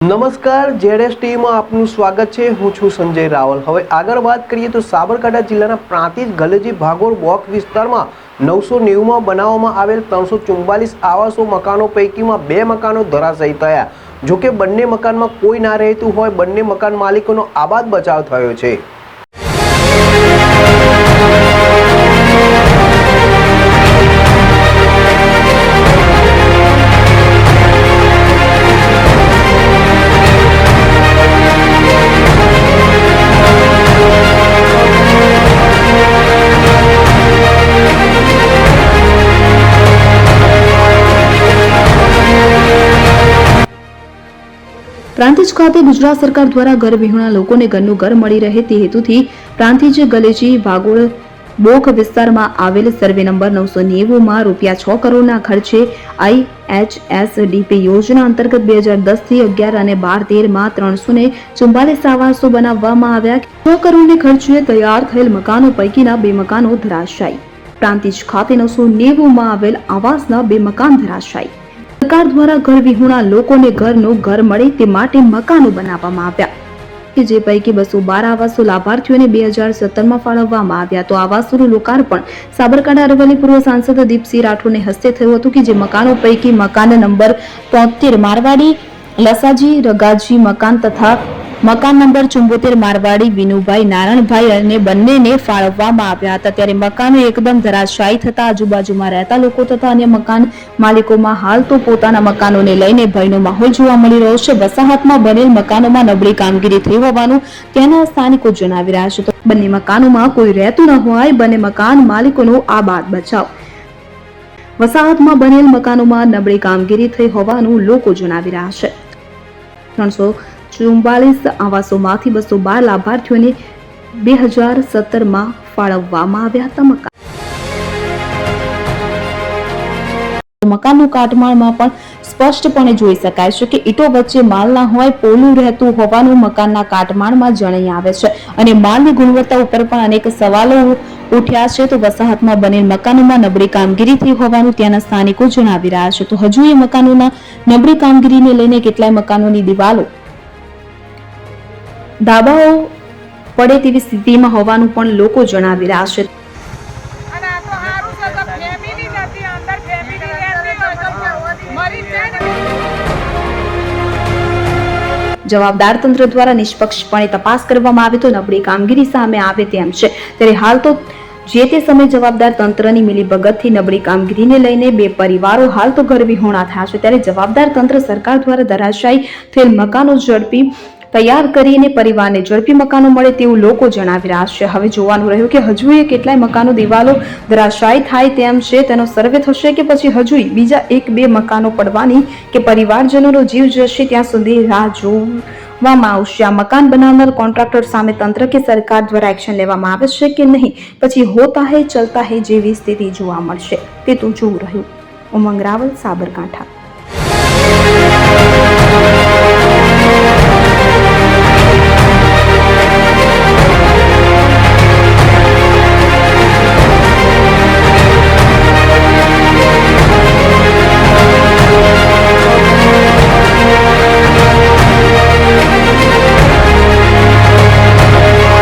નમસ્કાર, જેડેસ ટીવીમાં આપનું સ્વાગત છે। હું છું સંજય રાવલ। હવે આગળ વાત કરીએ તો સાબરકાંઠા જિલ્લાના પ્રાંતિજ ગલેજી ભાગોળ બ્લોક વિસ્તારમાં 990માં બનાવવામાં આવેલ 344 આવાસો મકાનો પૈકીમાં 2 મકાનો ધરાશાયી થયા। જોકે બંને મકાનમાં કોઈ ના રહેતું હોય બંને મકાન માલિકોનો આબાદ બચાવ થયો છે। પ્રાંતિજ ખાતે ગુજરાત સરકાર દ્વારા ઘર વિહોણા લોકોને ઘરનું ઘર મળી રહે તે હેતુથી પ્રાંતિજ ગલેજી ભાગોળ બોખ વિસ્તારમાં આવેલ સર્વે નંબર 990 માં ₹6 કરોડના ખર્ચે IHSDP યોજના અંતર્ગત 2010 થી 11 અને 12-13 માં 344 આવાસો બનાવવામાં આવ્યા। 6 કરોડને ખર્ચે તૈયાર થયેલ મકાનો પૈકીના 2 મકાનો ધરાશાયી। પ્રાંતિજ ખાતે 990 માં આવેલ આવાસના 2 મકાન ધરાશાયી। સરકાર દ્વારા ઘર વિહોણા લોકોને ઘરનું ઘર મળે તે માટે મકાનો બનાવવામાં આવ્યા કે જે પૈકી 212 આવાસો લાભાર્થીઓને 2017માં ફાળવવામાં આવ્યા। તો આવાસોનું લોકાર્પણ સાબરકાંઠા અરવલ્લી પૂર્વ સાંસદ દીપસિંહ રાઠોડને હસ્તે થયું હતું કે જે મકાનો પૈકી મકાન નંબર 73 મારવાડી લસાજી રગાજી મકાન તથા મકાન નંબર 74 મારવાડી વિનુભાઈ નારણભાઈ અને બંનેને ફાળવવામાં આવ્યા હતા। ત્યારે મકાનો એકદમ ધરાશાયી થતા આજુબાજુમાં રહેતા લોકો તથા અન્ય મકાન માલિકોમાં હાલ તો પોતાના મકાનોને લઈને ભયનો માહોલ જોવા મળી રહ્યો છે। વસાહતમાં બનેલ મકાનોમાં નબળી કામગીરી થઈ હોવાનું ત્યાંના સ્થાનિકો જણાવી રહ્યા છે। તો બંને મકાનોમાં કોઈ રહેતું ન હોય બંને મકાન માલિકોનો આબાદ બચાવ। વસાહતમાં બનેલ મકાનોમાં નબળી કામગીરી થઈ હોવાનું લોકો જણાવી રહ્યા છે। 344 આવાસોમાંથી 212 લાભાર્થીઓને 2017માં ફાળવવામાં આવ્યા હતા। મકાનનું કાટમાળમાં પણ સ્પષ્ટપણે જોઈ શકાય છે કે ઈંટો વચ્ચે માલ ના હોય પોલું રહેતું હોવાનું મકાનના કાટમાળમાં જણાઈ આવે છે અને માલની ગુણવત્તા ઉપર પણ અનેક સવાલો ઉઠ્યા છે। તો વસાહતમાં બનેલ મકાનોમાં નબળી કામગીરી થઈ હોવાનું ત્યાંના સ્થાનિકો જણાવી રહ્યા છે। તો હજુ એ મકાનોના નબળી કામગીરીને લઈને કેટલાય મકાનોની દિવાલો ધાબાઓ પડે તેવી સ્થિતિમાં હોવાનું પણ લોકો જણાવી રહ્યા છે। જવાબદાર તંત્ર દ્વારા નિષ્પક્ષપણે તપાસ કરવામાં આવે તો નબળી કામગીરી સામે આવે તેમ છે। ત્યારે હાલ તો જે તે સમયે જવાબદાર તંત્રની મિલીભગતથી નબળી કામગીરીને લઈને 2 પરિવારો હાલ તો ઘર વિહોણા થયા છે। ત્યારે જવાબદાર તંત્ર સરકાર દ્વારા ધરાશાયી થયેલ મકાનો ઝડપી તૈયાર કરીને પરિવારને ઝડપી મકાનો મળે તેવું લોકો જણાવી રહ્યા છે। હવે જોવાનું રહ્યું કે હજુ એ કેટલાય મકાનો દિવાલો ધરાશાયી થાય તેમ છે તેનો સર્વે થશે કે પછી હજુ બીજા 1-2 મકાનો પડવાની કે પરિવારજનોનો જીવ જશે ત્યાં સુધી રાહ જોવામાં આવશે। આ મકાન બનાવનાર કોન્ટ્રાક્ટર સામે તંત્ર કે સરકાર દ્વારા એક્શન લેવામાં આવે છે કે નહીં પછી હોતા હે ચલતા હે જેવી સ્થિતિ જોવા મળશે તે તો જોવું રહ્યું। ઉમંગ રાવલ, સાબરકાંઠા।